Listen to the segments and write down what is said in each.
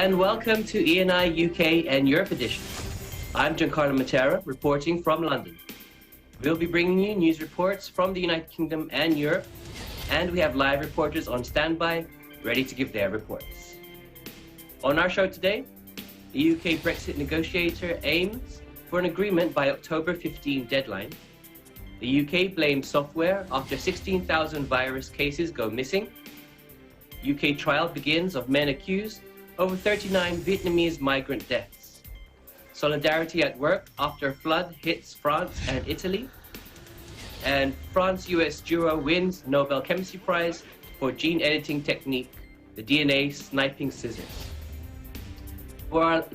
and welcome to E&I UK and Europe Edition. I'm Giancarlo Matera, reporting from London. We'll be bringing you news reports from the United Kingdom and Europe, and we have live reporters on standby, ready to give their reports. On our show today, the UK Brexit negotiator aims for an agreement by October 15 deadline. The UK blames software after 16,000 virus cases go missing. UK trial begins of men accused over 39 Vietnamese migrant deaths. Solidarity at work after flood hits France and Italy. And France-US duo wins Nobel Chemistry Prize for gene editing technique, the DNA sniping scissors.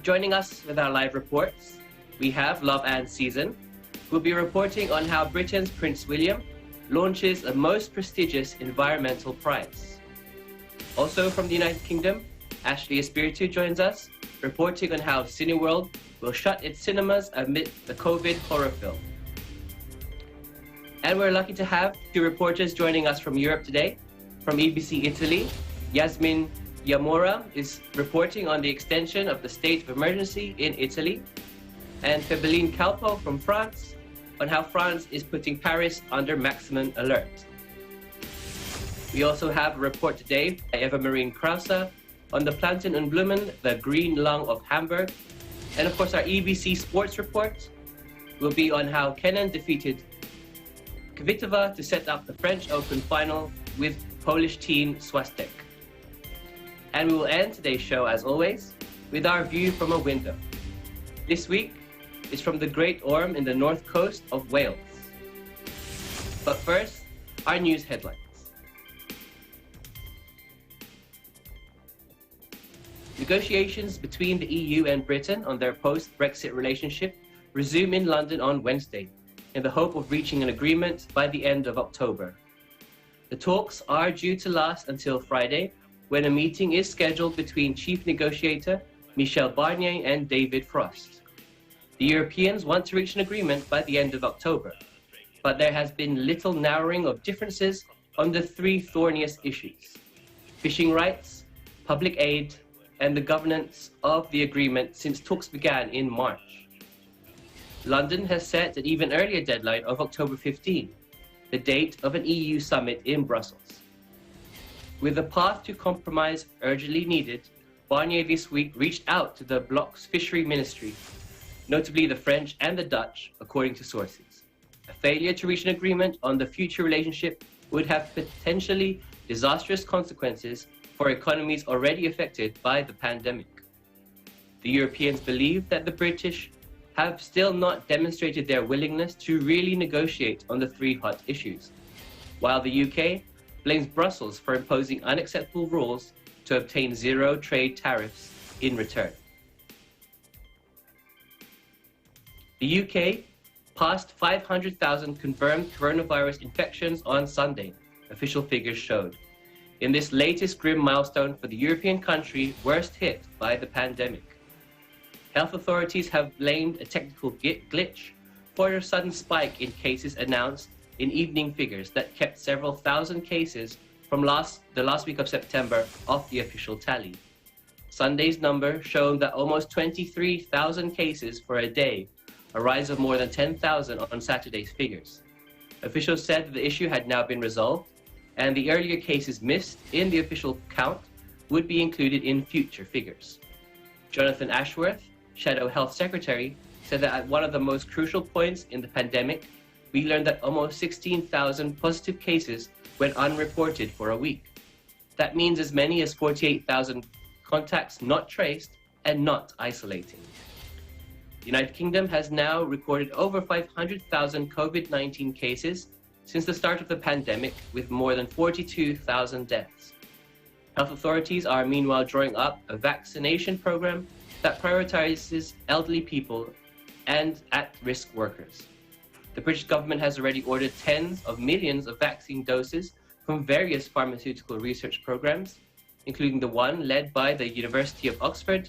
Joining us with our live reports, we have Love and Season, who will be reporting on how Britain's Prince William launches a most prestigious environmental prize. Also from the United Kingdom, Ashley Espiritu joins us, reporting on how Cineworld will shut its cinemas amid the COVID horror film. And we're lucky to have two reporters joining us from Europe today. From EBC Italy, Yasmin Yamora is reporting on the extension of the state of emergency in Italy, and Febeline Calpo from France on how France is putting Paris under maximum alert. We also have a report today by Eva Marine Krause on the Planten und Blumen, the green lung of Hamburg. And of course, our EBC sports report will be on how Kenan defeated Kvitova to set up the French Open final with Polish team Swastek. And we will end today's show, as always, with our view from a window. This week is from the Great Orm in the north coast of Wales. But first, our news headlines. Negotiations between the EU and Britain on their post-Brexit relationship resume in London on Wednesday, in the hope of reaching an agreement by the end of October. The talks are due to last until Friday, when a meeting is scheduled between Chief Negotiator Michel Barnier and David Frost. The Europeans want to reach an agreement by the end of October, but there has been little narrowing of differences on the three thorniest issues: fishing rights, public aid, and the governance of the agreement since talks began in March. London has set an even earlier deadline of October 15, the date of an EU summit in Brussels. With a path to compromise urgently needed, Barnier this week reached out to the bloc's fishery ministry, notably the French and the Dutch, according to sources. A failure to reach an agreement on the future relationship would have potentially disastrous consequences for economies already affected by the pandemic. The Europeans believe that the British have still not demonstrated their willingness to really negotiate on the three hot issues, while the UK blames Brussels for imposing unacceptable rules to obtain zero trade tariffs in return. The UK passed 500,000 confirmed coronavirus infections on Sunday, official figures showed. In this latest grim milestone for the European country worst hit by the pandemic. Health authorities have blamed a technical glitch for a sudden spike in cases announced in evening figures that kept several thousand cases from the last week of September off the official tally. Sunday's number showed that almost 23,000 cases for a day, a rise of more than 10,000 on Saturday's figures. Officials said that the issue had now been resolved, and the earlier cases missed in the official count would be included in future figures. Jonathan Ashworth, Shadow Health Secretary, said that at one of the most crucial points in the pandemic, we learned that almost 16,000 positive cases went unreported for a week. That means as many as 48,000 contacts not traced and not isolating. The United Kingdom has now recorded over 500,000 COVID-19 cases since the start of the pandemic, with more than 42,000 deaths. Health authorities are meanwhile drawing up a vaccination program that prioritizes elderly people and at-risk workers. The British government has already ordered tens of millions of vaccine doses from various pharmaceutical research programs, including the one led by the University of Oxford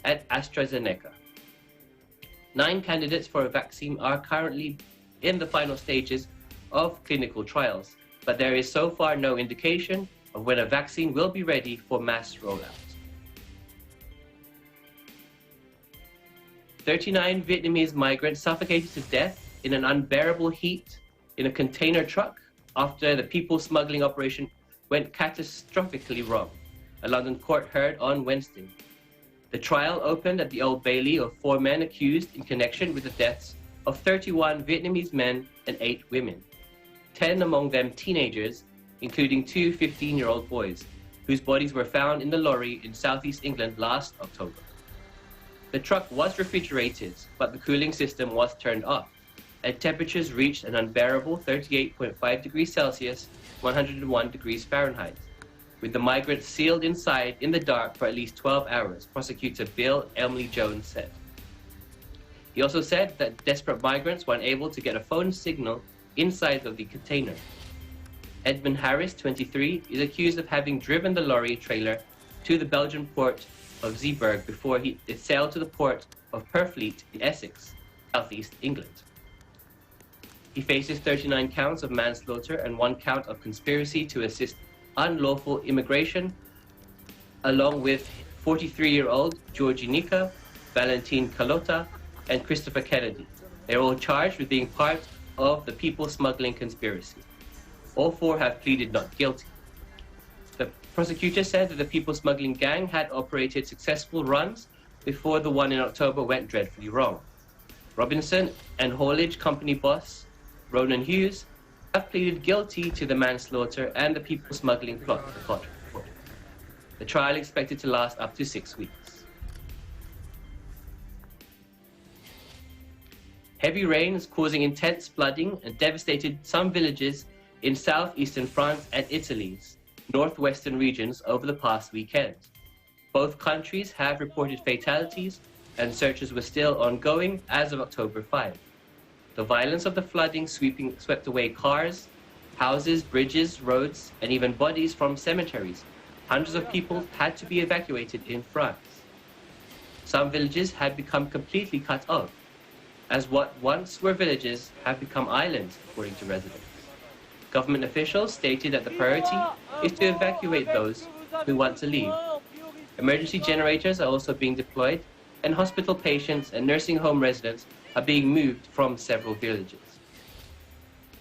and AstraZeneca. 9 candidates for a vaccine are currently in the final stages of clinical trials, but there is so far no indication of when a vaccine will be ready for mass rollout. 39 Vietnamese migrants suffocated to death in an unbearable heat in a container truck after the people smuggling operation went catastrophically wrong, a London court heard on Wednesday. The trial opened at the Old Bailey of 4 men accused in connection with the deaths of 31 Vietnamese men and 8 women, 10 among them teenagers, including 2 15-year-old boys, whose bodies were found in the lorry in southeast England last October. The truck was refrigerated, but the cooling system was turned off, and temperatures reached an unbearable 38.5 degrees Celsius, 101 degrees Fahrenheit, with the migrants sealed inside in the dark for at least 12 hours, prosecutor Bill Emily Jones said. He also said that desperate migrants were unable to get a phone signal inside of the container. Edmund Harris, 23, is accused of having driven the lorry trailer to the Belgian port of Zeeburg before it sailed to the port of Purfleet in Essex, southeast England. He faces 39 counts of manslaughter and 1 count of conspiracy to assist unlawful immigration, along with 43-year-old Georgie Nika, Valentine Carlotta, and Christopher Kennedy. They're all charged with being part of the people smuggling conspiracy. All 4 have pleaded not guilty. The prosecutor said that the people smuggling gang had operated successful runs before the one in October went dreadfully wrong. Robinson and haulage company boss Ronan Hughes have pleaded guilty to the manslaughter and the people smuggling plot. The trial expected to last up to 6 weeks. Heavy rains causing intense flooding and devastated some villages in southeastern France and Italy's northwestern regions over the past weekend. Both countries have reported fatalities, and searches were still ongoing as of October 5. The violence of the flooding swept away cars, houses, bridges, roads, and even bodies from cemeteries. Hundreds of people had to be evacuated in France. Some villages had become completely cut off, as what once were villages have become islands, according to residents. Government officials stated that the priority is to evacuate those who want to leave. Emergency generators are also being deployed, and hospital patients and nursing home residents are being moved from several villages.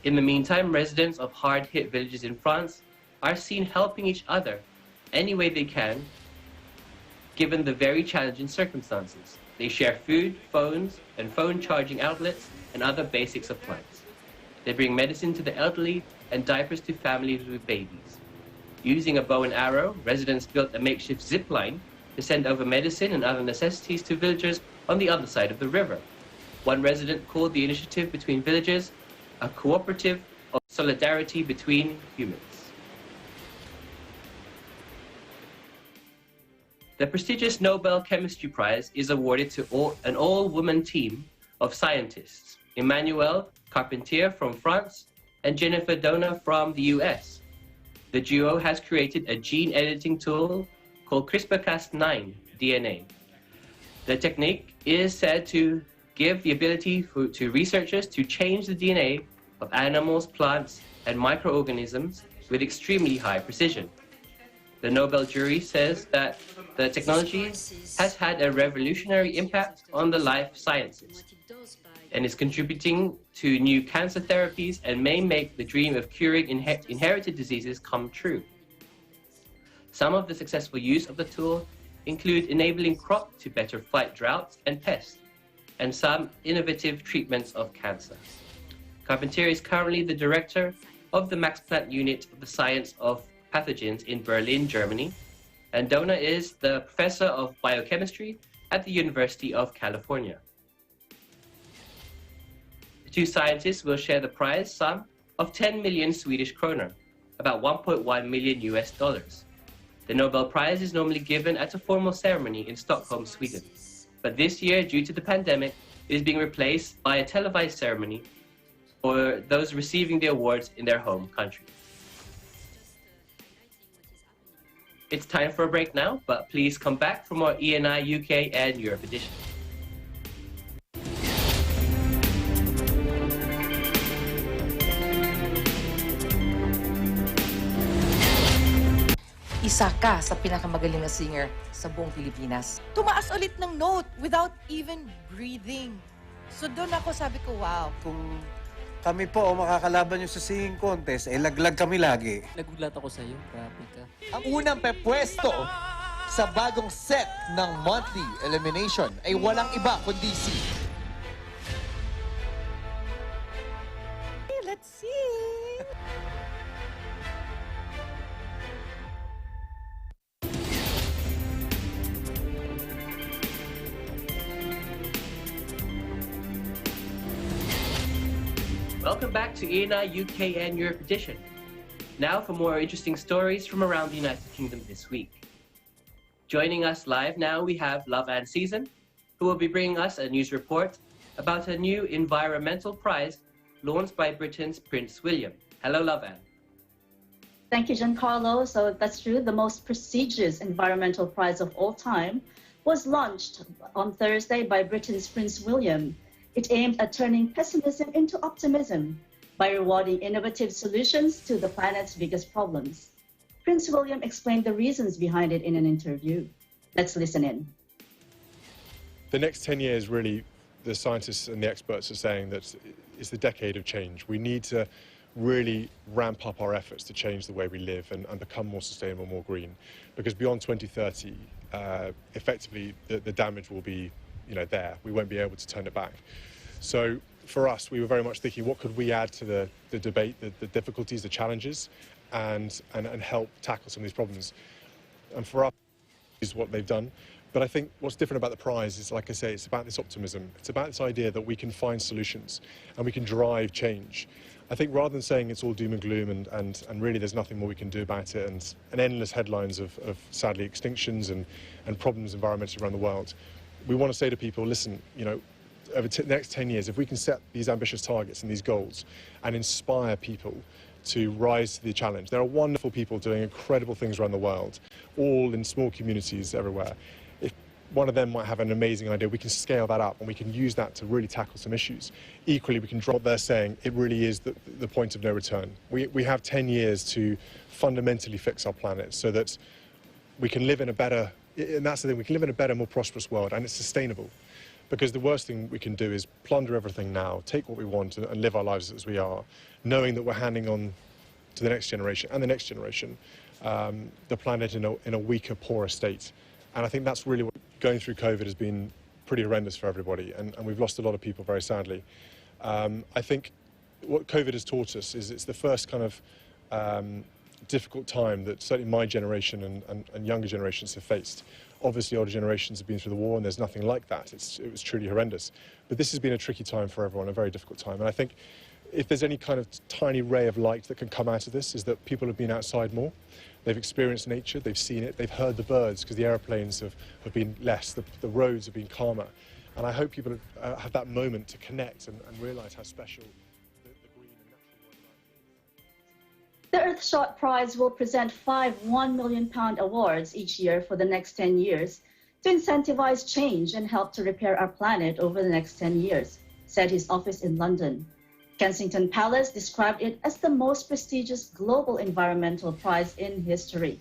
In the meantime, residents of hard-hit villages in France are seen helping each other any way they can, given the very challenging circumstances. They share food, phones, and phone charging outlets and other basic supplies. They bring medicine to the elderly and diapers to families with babies. Using a bow and arrow, residents built a makeshift zip line to send over medicine and other necessities to villagers on the other side of the river. One resident called the initiative between villages a cooperative of solidarity between humans. The prestigious Nobel Chemistry Prize is awarded to an all-woman team of scientists, Emmanuelle Carpentier from France and Jennifer Doudna from the US. The duo has created a gene editing tool called CRISPR-Cas9 DNA. The technique is said to give the ability to researchers to change the DNA of animals, plants, and microorganisms with extremely high precision. The Nobel jury says that the technology has had a revolutionary impact on the life sciences and is contributing to new cancer therapies and may make the dream of curing inherited diseases come true. Some of the successful use of the tool include enabling crops to better fight droughts and pests, and some innovative treatments of cancer. Carpentier is currently the director of the Max Planck Unit of the Science of Pathogens in Berlin, Germany, and Doudna is the professor of biochemistry at the University of California. The two scientists will share the prize sum of 10 million Swedish kroner, about 1.1 million US dollars. The Nobel Prize is normally given at a formal ceremony in Stockholm, Sweden. But this year, due to the pandemic, it is being replaced by a televised ceremony for those receiving the awards in their home country. It's time for a break now, but please come back for more ENI UK and Europe edition. isa ka sa pinakamagaling na singer sa buong Pilipinas. Tumaas ulit ng note without even breathing. So doon ako sabi ko, wow. Kung kami po o makakalaban nyo sa singing contest, eh laglag kami lagi. Nagulat ako sa'yo, grabe ka. Ang unang pepwesto sa bagong set ng monthly elimination ay walang iba kundi si... Let's see. Welcome back to ENA UK and Europe Edition. Now for more interesting stories from around the United Kingdom this week. Joining us live now we have Love and Season, who will be bringing us a news report about a new environmental prize launched by Britain's Prince William. Hello, Love Anne. Thank you, Giancarlo. So that's true. The most prestigious environmental prize of all time was launched on Thursday by Britain's Prince William. It aimed at turning pessimism into optimism by rewarding innovative solutions to the planet's biggest problems. Prince William explained the reasons behind it in an interview. Let's listen in. The next 10 years, really, the scientists and the experts are saying that it's the decade of change. We need to really ramp up our efforts to change the way we live and become more sustainable, more green. Because beyond 2030, effectively, the damage will be there. We won't be able to turn it back. So for us, we were very much thinking, what could we add to the debate, the difficulties, the challenges, and help tackle some of these problems. And for us, is what they've done. But I think what's different about the prize is, like I say, it's about this optimism. It's about this idea that we can find solutions and we can drive change. I think rather than saying it's all doom and gloom and really there's nothing more we can do about it and endless headlines of sadly extinctions and problems environmentally around the world, we want to say to people, listen, over the next 10 years, if we can set these ambitious targets and these goals and inspire people to rise to the challenge. There are wonderful people doing incredible things around the world, all in small communities everywhere. If one of them might have an amazing idea, we can scale that up and we can use that to really tackle some issues. Equally, we can drop what they're saying. It really is the point of no return. We have 10 years to fundamentally fix our planet so that we can live in a better, and that's the thing, we can live in a better, more prosperous world, and it's sustainable. Because the worst thing we can do is plunder everything now, take what we want and live our lives as we are, knowing that we're handing on to the next generation and the next generation the planet in a weaker, poorer state. And I think that's really what going through COVID has been pretty horrendous for everybody, and we've lost a lot of people very sadly. I think what COVID has taught us is it's the first kind of difficult time that certainly my generation and younger generations have faced. Obviously, older generations have been through the war, and there's nothing like that. It was truly horrendous. But this has been a tricky time for everyone, a very difficult time. And I think if there's any kind of tiny ray of light that can come out of this, is that people have been outside more. They've experienced nature, they've seen it, they've heard the birds, because the aeroplanes have been less, the roads have been calmer. And I hope people have that moment to connect and realise how special the green and natural world is. The Earthshot Prize will present 5 £1 million awards each year for the next 10 years to incentivize change and help to repair our planet over the next 10 years, said his office in London. Kensington Palace described it as the most prestigious global environmental prize in history.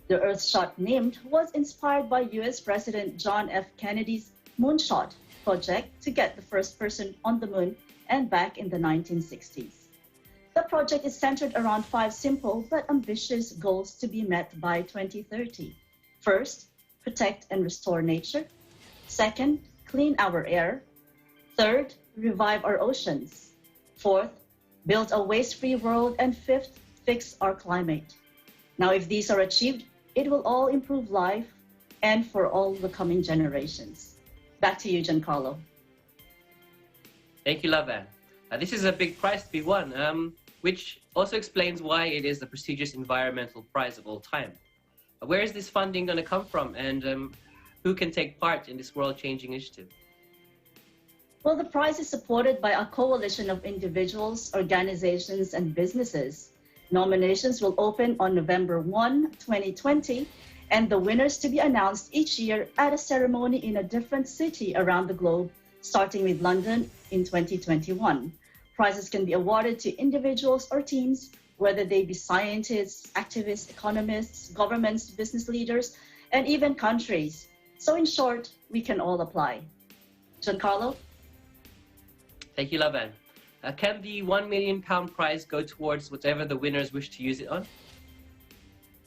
The Earthshot named was inspired by US President John F. Kennedy's Moonshot project to get the first person on the moon and back in the 1960s. The project is centered around 5 simple but ambitious goals to be met by 2030. First, protect and restore nature. Second, clean our air. Third, revive our oceans. Fourth, build a waste-free world. And fifth, fix our climate. Now, if these are achieved, it will all improve life and for all the coming generations. Back to you, Giancarlo. Thank you, Love Anne. This is a big prize to be won, which also explains why it is the prestigious environmental prize of all time. Where is this funding going to come from, and who can take part in this world-changing initiative? Well, the prize is supported by a coalition of individuals, organizations, and businesses. Nominations will open on November 1, 2020, and the winners to be announced each year at a ceremony in a different city around the globe, starting with London in 2021. Prizes can be awarded to individuals or teams whether they be scientists, activists, economists, governments, business leaders, and even countries. So in short, we can all apply. Giancarlo? Thank you, Lavan. Can the £1 million prize go towards whatever the winners wish to use it on?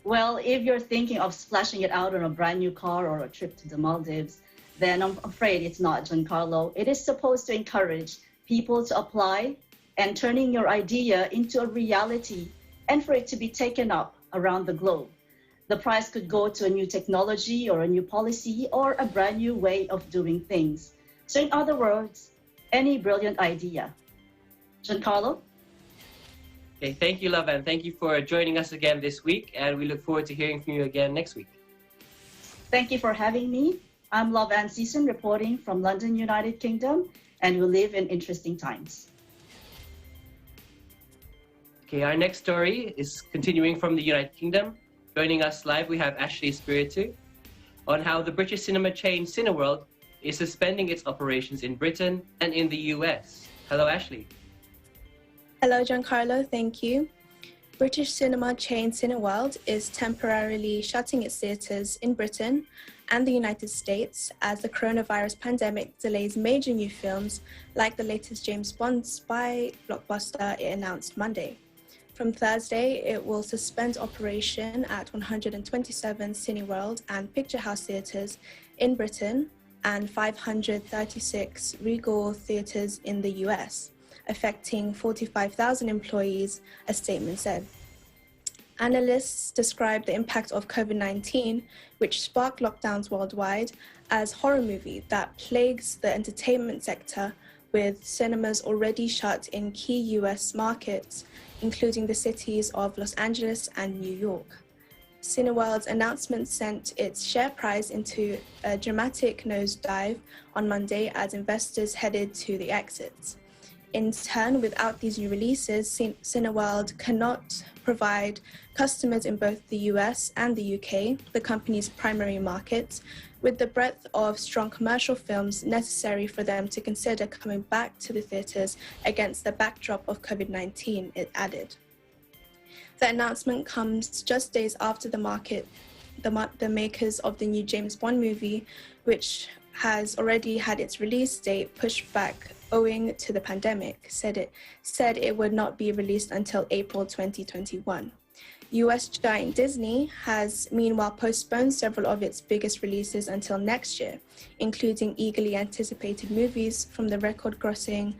Well, if you're thinking of splashing it out on a brand new car or a trip to the Maldives, then I'm afraid it's not, Giancarlo. It is supposed to encourage people to apply and turning your idea into a reality and for it to be taken up around the globe. The prize could go to a new technology or a new policy or a brand new way of doing things. So in other words, any brilliant idea. Giancarlo? Okay, thank you, Lavan. Thank you for joining us again this week, and we look forward to hearing from you again next week. Thank you for having me. I'm Lavan Season reporting from London, United Kingdom, and we live in interesting times. Okay, our next story is continuing from the United Kingdom. Joining us live, we have Ashley Spiritu on how the British cinema chain Cineworld is suspending its operations in Britain and in the US. Hello, Ashley. Hello, Giancarlo. Thank you. British cinema chain Cineworld is temporarily shutting its theatres in Britain and the United States as the coronavirus pandemic delays major new films like the latest James Bond spy blockbuster it announced Monday. From Thursday, it will suspend operation at 127 Cineworld and Picture House theatres in Britain and 536 Regal theatres in the US, affecting 45,000 employees, a statement said. Analysts describe the impact of COVID-19, which sparked lockdowns worldwide, as horror movie that plagues the entertainment sector, with cinemas already shut in key US markets, including the cities of Los Angeles and New York. Cineworld's announcement sent its share price into a dramatic nosedive on Monday as investors headed to the exits. In turn, without these new releases, Cineworld cannot provide customers in both the US and the UK, the company's primary markets, with the breadth of strong commercial films necessary for them to consider coming back to the theatres against the backdrop of COVID-19, it added. The announcement comes just days after the makers of the new James Bond movie, which has already had its release date pushed back owing to the pandemic, said it would not be released until April 2021. US giant Disney has meanwhile postponed several of its biggest releases until next year, including eagerly anticipated movies from the record-grossing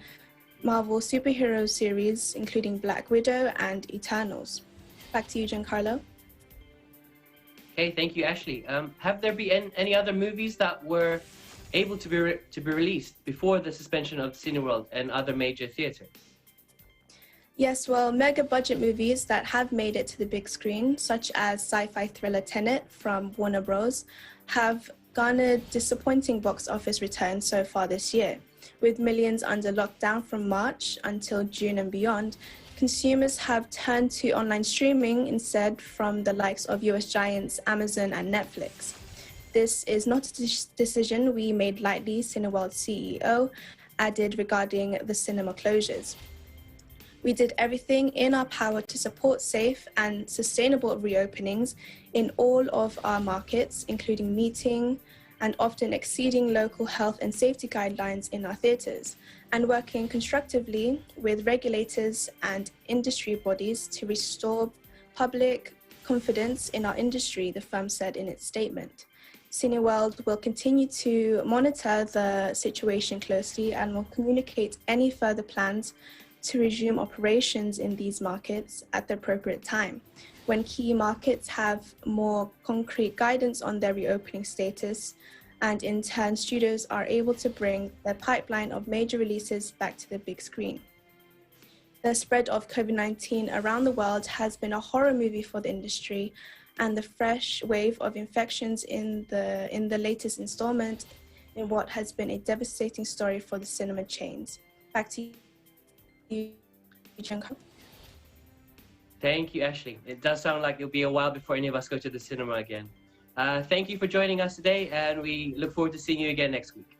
Marvel superhero series, including Black Widow and Eternals. Back to you, Giancarlo. Okay, thank you, Ashley. Have there been any other movies that were able to be released before the suspension of Cineworld and other major theatres? Yes, well, mega budget movies that have made it to the big screen, such as sci-fi thriller Tenet from Warner Bros., have garnered disappointing box office returns so far this year. With millions under lockdown from March until June and beyond, consumers have turned to online streaming instead from the likes of US giants Amazon and Netflix. This is not a decision we made lightly, Cineworld's CEO added regarding the cinema closures. We did everything in our power to support safe and sustainable reopenings in all of our markets, including meeting and often exceeding local health and safety guidelines in our theatres, and working constructively with regulators and industry bodies to restore public confidence in our industry, the firm said in its statement. Cineworld will continue to monitor the situation closely and will communicate any further plans to resume operations in these markets at the appropriate time, when key markets have more concrete guidance on their reopening status, and in turn studios are able to bring their pipeline of major releases back to the big screen. The spread of COVID-19 around the world has been a horror movie for the industry, and the fresh wave of infections in the latest installment in what has been a devastating story for the cinema chains. Back to you, Giancarlo. Thank you, Ashley. It does sound like it'll be a while before any of us go to the cinema again. Thank you for joining us today, and we look forward to seeing you again next week.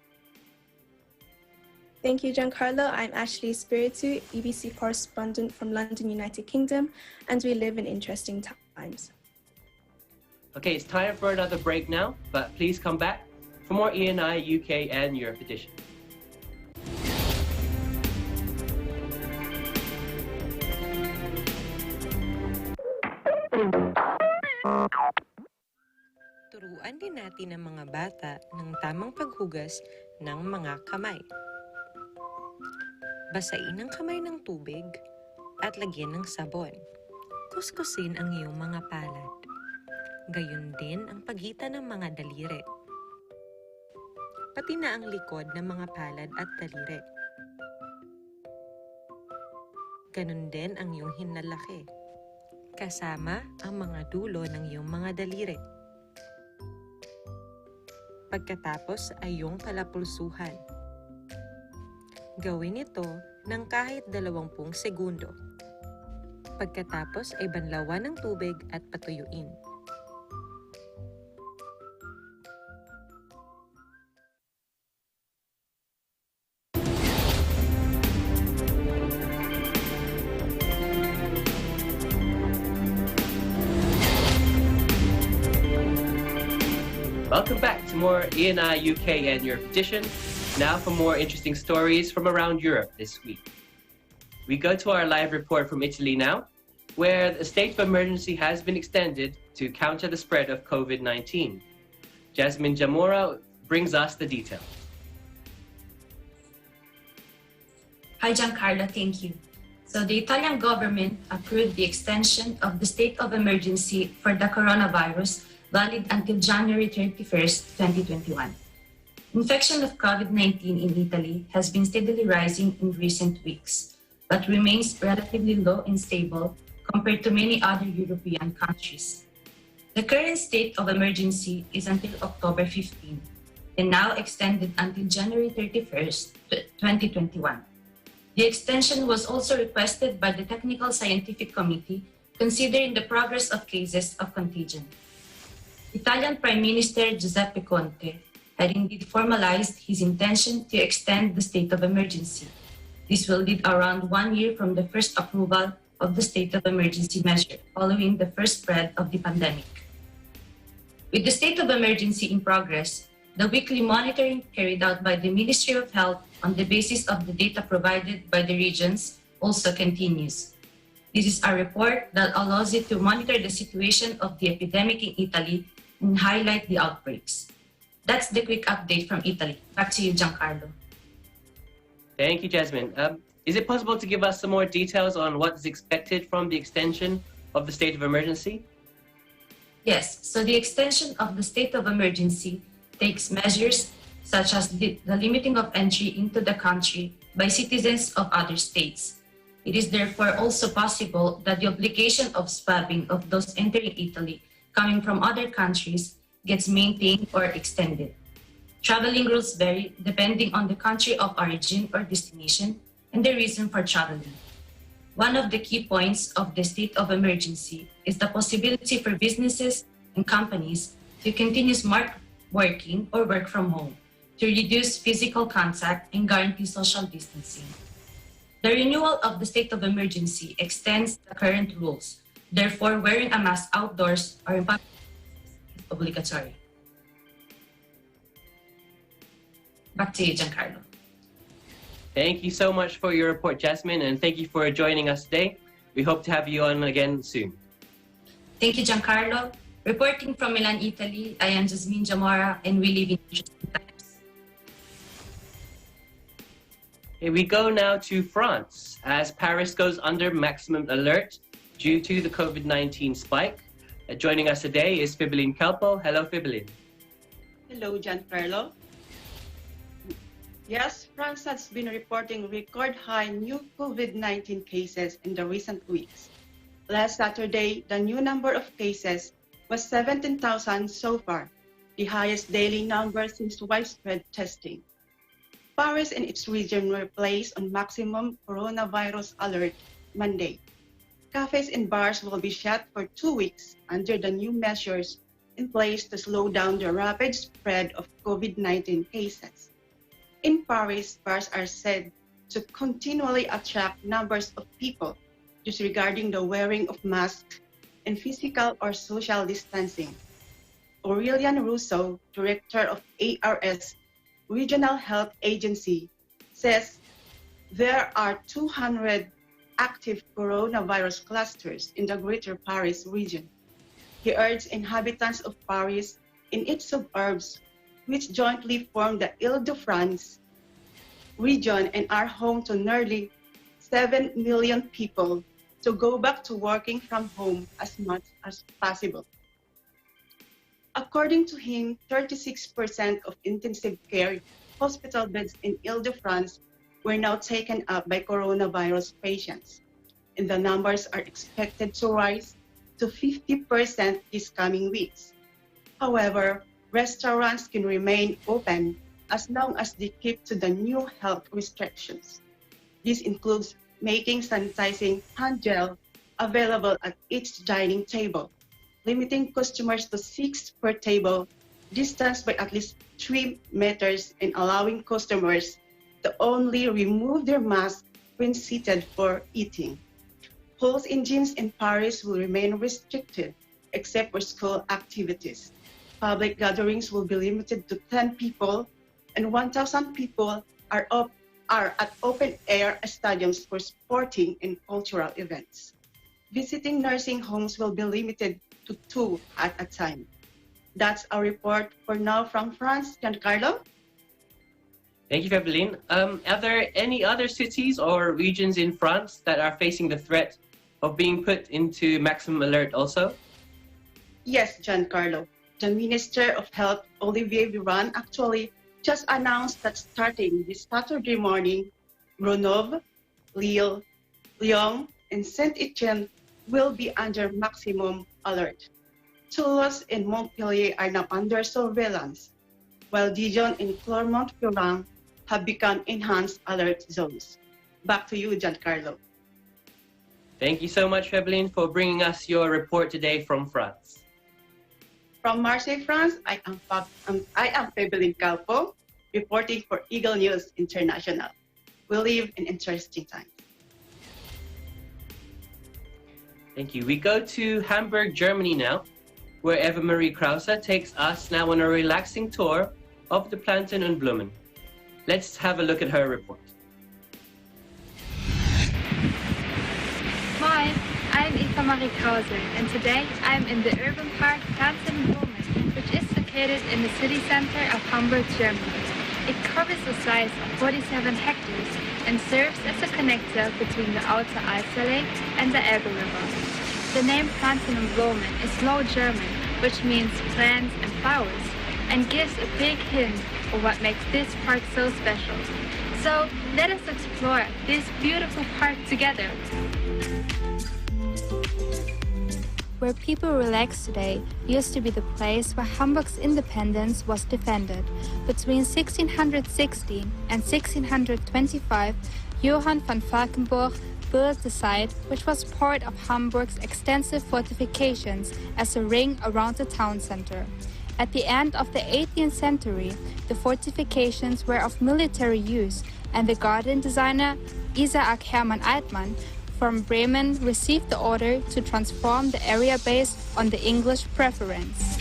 Thank you, Giancarlo. I'm Ashley Spiritu, EBC correspondent from London, United Kingdom, and we live in interesting times. Okay, it's time for another break now, but please come back for more ENI UK and Europe edition. Turuan din natin ang mga bata ng tamang paghugas ng mga kamay. Basain ang kamay ng tubig at lagyan ng sabon. Kuskusin ang iyong mga palad. Gayon din ang pagitan ng mga daliri. Pati na ang likod ng mga palad at daliri. Ganon din ang iyong hinalaki. Kasama ang mga dulo ng iyong mga daliri. Pagkatapos ay iyong palapulsuhan. Gawin ito ng kahit 20 segundo. Pagkatapos ay banlawan ng tubig at patuyuin. Welcome back to more ENI UK and Europe edition. Now for more interesting stories from around Europe this week. We go to our live report from Italy now, where the state of emergency has been extended to counter the spread of COVID-19. Jasmine Jamora brings us the details. Hi, Giancarlo, thank you. So the Italian government approved the extension of the state of emergency for the coronavirus valid until January 31st, 2021. Infection of COVID-19 in Italy has been steadily rising in recent weeks, but remains relatively low and stable compared to many other European countries. The current state of emergency is until October 15 and now extended until January 31st, 2021. The extension was also requested by the Technical Scientific Committee considering the progress of cases of contagion. Italian Prime Minister Giuseppe Conte had indeed formalized his intention to extend the state of emergency. This will lead around 1 year from the first approval of the state of emergency measure following the first spread of the pandemic. With the state of emergency in progress, the weekly monitoring carried out by the Ministry of Health on the basis of the data provided by the regions also continues. This is a report that allows it to monitor the situation of the epidemic in Italy and highlight the outbreaks. That's the quick update from Italy. Back to you, Giancarlo. Thank you, Jasmine. Is it possible to give us some more details on what is expected from the extension of the state of emergency? Yes, so the extension of the state of emergency takes measures such as the limiting of entry into the country by citizens of other states. It is therefore also possible that the obligation of swabbing of those entering Italy coming from other countries gets maintained or extended. Traveling rules vary depending on the country of origin or destination and the reason for traveling. One of the key points of the state of emergency is the possibility for businesses and companies to continue smart working or work from home to reduce physical contact and guarantee social distancing. The renewal of the state of emergency extends the current rules. Therefore, wearing a mask outdoors or in public is obligatory. Back to you, Giancarlo. Thank you so much for your report, Jasmine, and thank you for joining us today. We hope to have you on again soon. Thank you, Giancarlo. Reporting from Milan, Italy, I am Jasmine Jamora, and we live in interesting times. Okay, we go now to France, as Paris goes under maximum alert due to the COVID-19 spike. Joining us today is Fibeline Kelpo. Hello, Fibeline. Hello, Giancarlo. Yes, France has been reporting record high new COVID-19 cases in the recent weeks. Last Saturday, the new number of cases was 17,000 so far, the highest daily number since widespread testing. Paris and its region were placed on maximum coronavirus alert Monday. Cafes and bars will be shut for 2 weeks under the new measures in place to slow down the rapid spread of COVID-19 cases. In Paris, bars are said to continually attract numbers of people, disregarding the wearing of masks and physical or social distancing. Aurelian Rousseau, director of ARS Regional Health Agency, says there are 200 active coronavirus clusters in the Greater Paris region. He urged inhabitants of Paris in its suburbs, which jointly form the Ile-de-France region and are home to nearly 7 million people, to go back to working from home as much as possible. According to him, 36% of intensive care hospital beds in Ile-de-France were now taken up by coronavirus patients, and the numbers are expected to rise to 50% these coming weeks. However, restaurants can remain open as long as they keep to the new health restrictions. This includes making sanitizing hand gel available at each dining table, limiting customers to 6 per table, distanced by at least 3 meters, and allowing customers to only remove their mask when seated for eating. Halls in gyms in Paris will remain restricted, except for school activities. Public gatherings will be limited to 10 people, and 1,000 people are at open-air stadiums for sporting and cultural events. Visiting nursing homes will be limited to 2 at a time. That's our report for now from France. Giancarlo? Thank you, Evelyn. Are there any other cities or regions in France that are facing the threat of being put into maximum alert also? Yes, Giancarlo. The Minister of Health, Olivier Véran, actually just announced that starting this Saturday morning, Grenoble, Lille, Lyon, and Saint-Étienne will be under maximum alert. Toulouse and Montpellier are now under surveillance, while Dijon and Clermont-Ferrand have become enhanced alert zones. Back to you, Giancarlo. Thank you so much, Evelyn, for bringing us your report today from France. From Marseille, France, I am Febelin Calpo, reporting for Eagle News International. We live in interesting times. Thank you. We go to Hamburg, Germany now, where Eva Marie Krause takes us now on a relaxing tour of the Planten und Blumen. Let's have a look at her report. Hi, I'm Eva Marie Krause, and today I'm in the urban park Planten und Blumen, which is located in the city center of Hamburg, Germany. It covers a size of 47 hectares and serves as a connector between the Outer Alster and the Elbe River. The name Planten und Blumen is Low German, which means plants and flowers, and gives a big hint of what makes this park so special. So let us explore this beautiful park together. Where people relax today used to be the place where Hamburg's independence was defended. Between 1616 and 1625, Johann von Falkenburg built the site, which was part of Hamburg's extensive fortifications as a ring around the town center. At the end of the 18th century, the fortifications were of military use, and the garden designer Isaac Hermann Altmann from Bremen received the order to transform the area based on the English preference.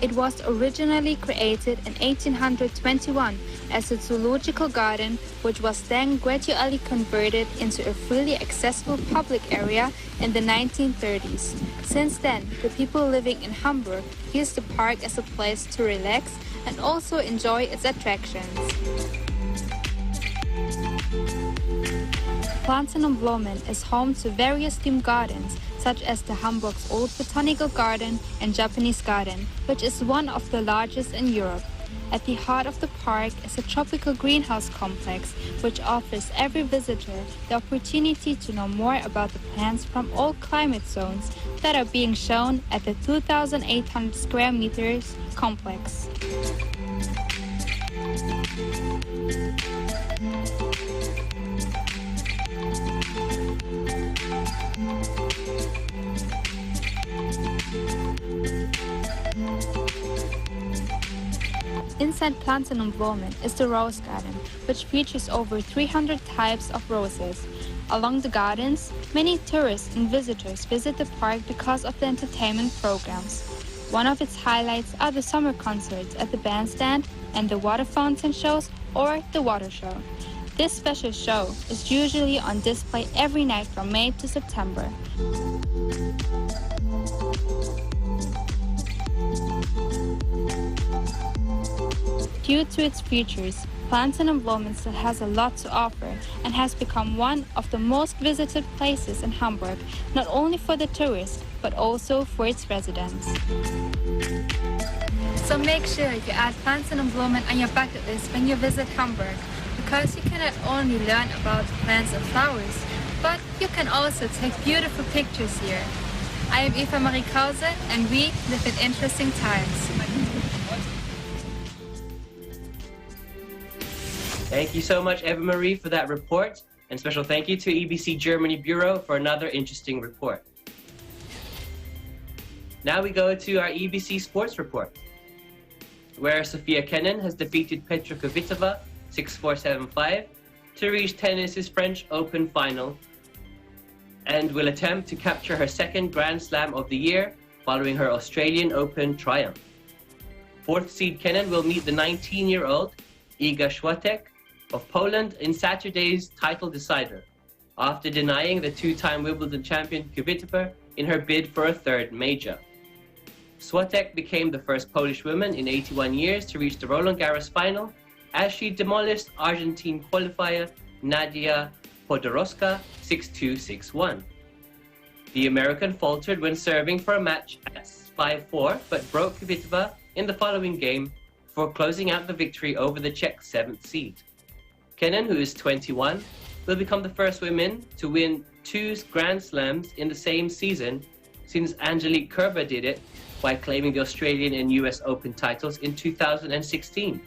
It was originally created in 1821 as a zoological garden, which was then gradually converted into a freely accessible public area in the 1930s. Since then, the people living in Hamburg use the park as a place to relax and also enjoy its attractions. Planten und Blumen is home to various themed gardens, such as the Hamburg's Old Botanical Garden and Japanese Garden, which is one of the largest in Europe. At the heart of the park is a tropical greenhouse complex, which offers every visitor the opportunity to know more about the plants from all climate zones that are being shown at the 2,800 square meters complex. inside Plantain Environment is the Rose Garden, which features over 300 types of roses. Along the gardens, many tourists and visitors visit the park because of the entertainment programs. One of its highlights are the summer concerts at the bandstand and the water fountain shows or the water show. This special show is usually on display every night from May to September. Due to its features, Plantain Environment still has a lot to offer and has become one of the most visited places in Hamburg, not only for the tourists, but also for its residents. So make sure you add Plantain Environment on your bucket list when you visit Hamburg, because you can not only learn about plants and flowers, but you can also take beautiful pictures here. I am Eva Marie Krause, and we live in interesting times. Thank you so much, Eva Marie, for that report. And special thank you to EBC Germany Bureau for another interesting report. Now we go to our EBC Sports Report, where Sofia Kenin has defeated Petra Kvitova 6-4, 7-5 to reach tennis's French Open final and will attempt to capture her second Grand Slam of the year following her Australian Open triumph. Fourth seed Kenin will meet the 19-year-old Iga Świątek of Poland in Saturday's title decider, after denying the two-time Wimbledon champion Kvitova in her bid for a third major. Świątek became the first Polish woman in 81 years to reach the Roland Garros final, as she demolished Argentine qualifier Nadia Podoroska 6-2, 6-1. The American faltered when serving for a match at 5-4, but broke Kvitova in the following game for closing out the victory over the Czech 7th seed. Kenin, who is 21, will become the first woman to win 2 Grand Slams in the same season, since Angelique Kerber did it by claiming the Australian and US Open titles in 2016.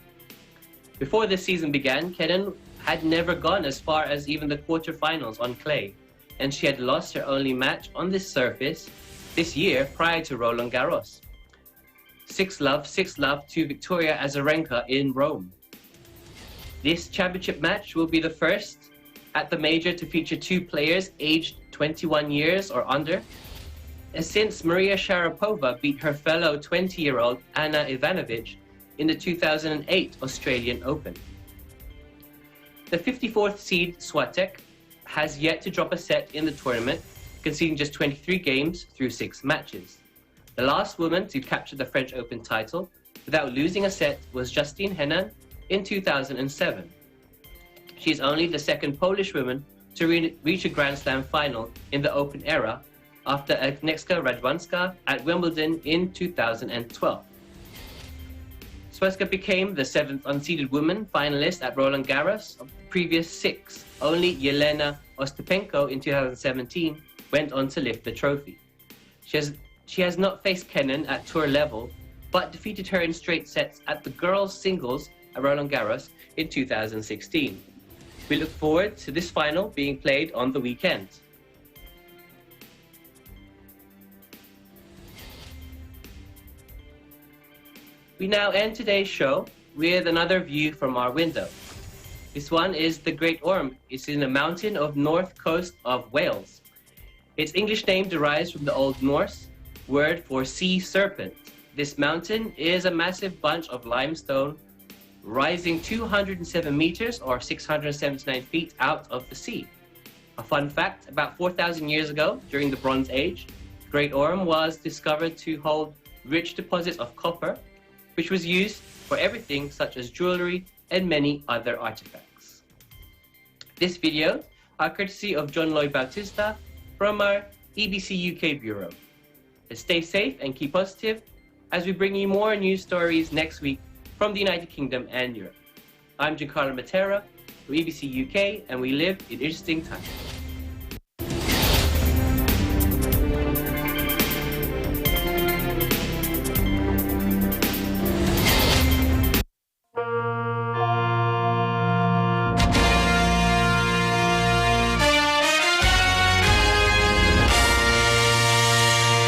Before this season began, Kenin had never gone as far as even the quarterfinals on clay, and she had lost her only match on this surface this year prior to Roland Garros. 6-love to Victoria Azarenka in Rome. This championship match will be the first at the major to feature 2 players aged 21 years or under, and since Maria Sharapova beat her fellow 20-year-old Ana Ivanovic in the 2008 Australian Open. The 54th seed Świątek has yet to drop a set in the tournament, conceding just 23 games through 6 matches. The last woman to capture the French Open title without losing a set was Justine Henin in 2007. She is only the second Polish woman to reach a Grand Slam final in the Open era, after Agnieszka Radwanska at Wimbledon in 2012. Świątek became the 7th unseeded woman finalist at Roland Garros of the previous 6. Only Jelena Ostapenko in 2017 went on to lift the trophy. She has not faced Kenin at tour level, but defeated her in straight sets at the girls' singles at Roland Garros in 2016. We look forward to this final being played on the weekend. We now end today's show with another view from our window. This one is the Great Orm. It's in the mountain of north coast of Wales. Its English name derives from the Old Norse word for sea serpent. This mountain is a massive bunch of limestone rising 207 meters or 679 feet out of the sea. A fun fact, about 4,000 years ago, during the Bronze Age, Great Orm was discovered to hold rich deposits of copper, which was used for everything such as jewelry and many other artifacts. This video are courtesy of John Lloyd Bautista from our EBC UK Bureau. Stay safe and keep positive as we bring you more news stories next week from the United Kingdom and Europe. I'm Giancarlo Matera from EBC UK, and we live in interesting times.